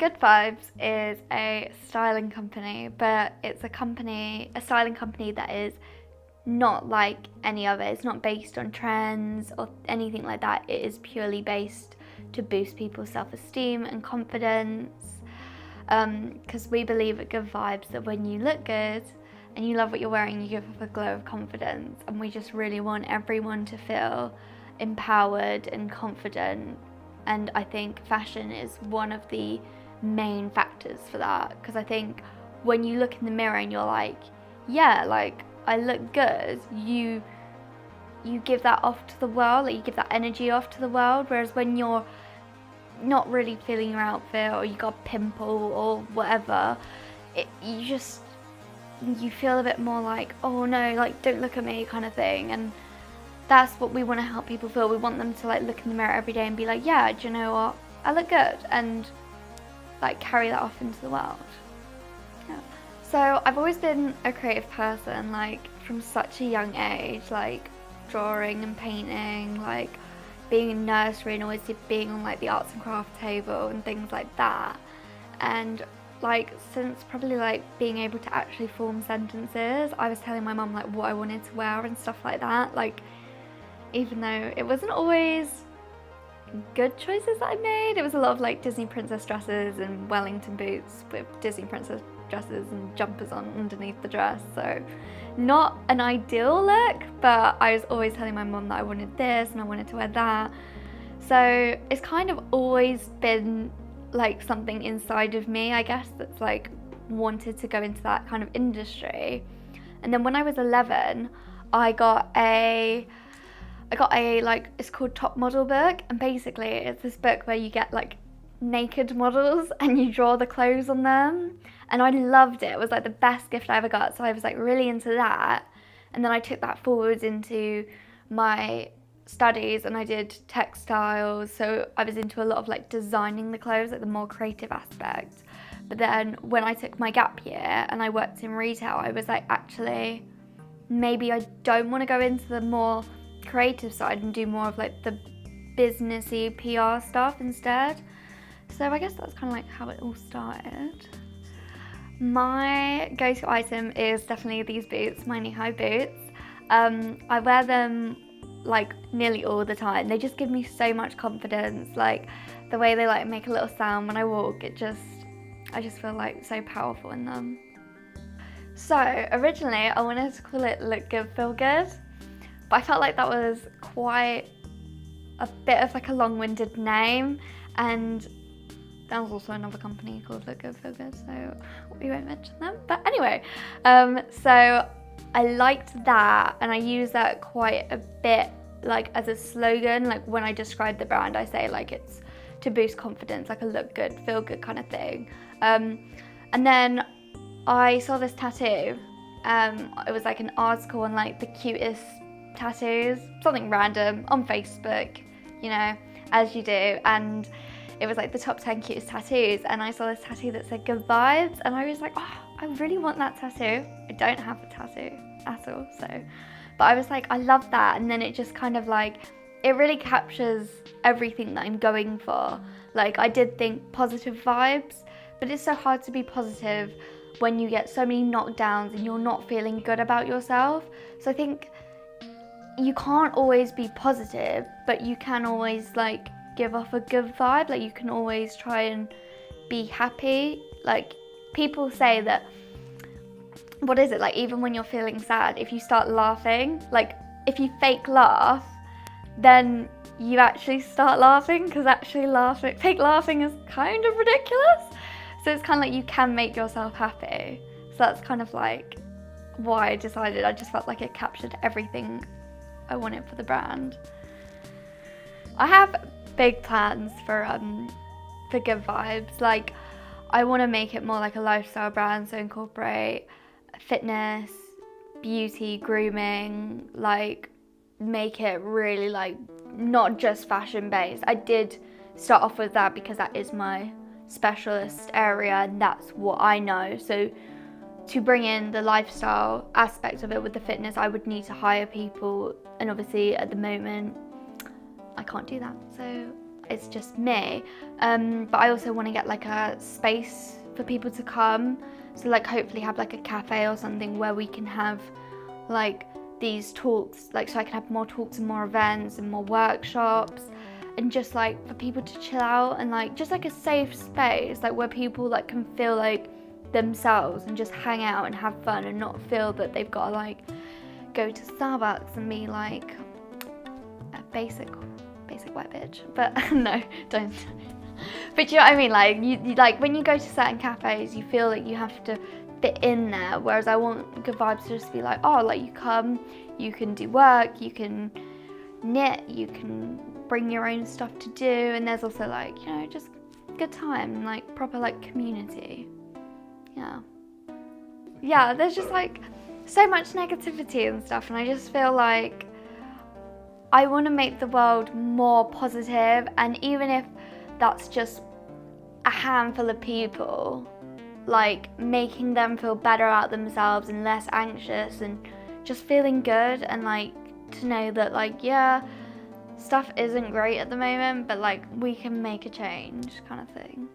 Good Vibes is a styling company, but it's a styling company that is not like any other. It's not based on trends or anything like that. It is purely based to boost people's self-esteem and confidence. Because we believe at Good Vibes that when you look good and you love what you're wearing, you give off a glow of confidence. And we just really want everyone to feel empowered and confident. And I think fashion is one of the main factors for that. Because I think when you look in the mirror and you're like, yeah, like I look good, you give that off to the world, like you give that energy off to the world. Whereas when you're not really feeling your outfit or you got a pimple or whatever, you feel a bit more like, oh no, like don't look at me kind of thing. And that's what we want to help people feel. We want them to like look in the mirror every day and be like, yeah, do you know what, I look good, and like carry that off into the world. Yeah. So I've always been a creative person, like from such a young age, like drawing and painting, like being in nursery and always being on like the arts and crafts table and things like that. And like since probably like being able to actually form sentences, I was telling my mum like what I wanted to wear and stuff like that. Like even though it wasn't always good choices that I made, it was a lot of like Disney princess dresses and Wellington boots with Disney princess dresses and jumpers on underneath the dress. So not an ideal look, but I was always telling my mum that I wanted this and I wanted to wear that. So it's kind of always been like something inside of me, I guess, that's like wanted to go into that kind of industry. And then when I was 11, I got a like, it's called Top Model book, and basically it's this book where you get like naked models and you draw the clothes on them, and I loved it. It was like the best gift I ever got, so I was like really into that. And then I took that forward into my studies and I did textiles, so I was into a lot of like designing the clothes, like the more creative aspect. But then when I took my gap year and I worked in retail, I was like, actually maybe I don't want to go into the more creative side and do more of like the businessy PR stuff instead. So I guess that's kind of like how it all started. My go-to item is definitely these boots, my knee-high boots. I wear them like nearly all the time. They just give me so much confidence. Like the way they like make a little sound when I walk, I just feel like so powerful in them. So originally I wanted to call it Look Good, Feel Good, but I felt like that was quite a bit of like a long-winded name, and there was also another company called Look Good, Feel Good, so we won't mention them. But anyway, so I liked that, and I use that quite a bit like as a slogan. Like when I describe the brand, I say like it's to boost confidence, like a look good, feel good kind of thing. And then I saw this tattoo. It was like an article on like the cutest tattoos, something random on Facebook, you know, as you do. And it was like the top 10 cutest tattoos. And I saw this tattoo that said Good Vibes. And I was like, oh, I really want that tattoo. I don't have a tattoo at all, so. But I was like, I love that. And then it just kind of like, it really captures everything that I'm going for. Like I did think positive vibes, but it's so hard to be positive when you get so many knockdowns and you're not feeling good about yourself. So I think you can't always be positive, but you can always like give off a good vibe. Like you can always try and be happy. Like people say that, what is it, like even when you're feeling sad, if you start laughing, like if you fake laugh, then you actually start laughing, because actually fake laughing is kind of ridiculous. So it's kind of like you can make yourself happy. So that's kind of like why I decided. I just felt like it captured everything I wanted for the brand. I have big plans for Good Vibes. Like I want to make it more like a lifestyle brand, so incorporate fitness, beauty, grooming, like make it really like not just fashion based. I did start off with that because that is my specialist area and that's what I know. So to bring in the lifestyle aspect of it with the fitness, I would need to hire people, and obviously at the moment I can't do that. So it's just me. But I also want to get like a space for people to come. So like hopefully have like a cafe or something where we can have like these talks, like so I can have more talks and more events and more workshops, and just like for people to chill out, and like just like a safe space, like where people like can feel like themselves and just hang out and have fun and not feel that they've got to like go to Starbucks and be like a basic white bitch. But no, don't. But do you know what I mean? Like you like when you go to certain cafes, you feel like you have to fit in there. Whereas I want Good Vibes to just be like, oh, like you come, you can do work, you can knit, you can bring your own stuff to do, and there's also like, you know, just good time, like proper like community. Yeah, there's just like so much negativity and stuff, and I just feel like I want to make the world more positive, and even if that's just a handful of people, like making them feel better about themselves and less anxious and just feeling good, and like to know that like, yeah, stuff isn't great at the moment, but like we can make a change kind of thing.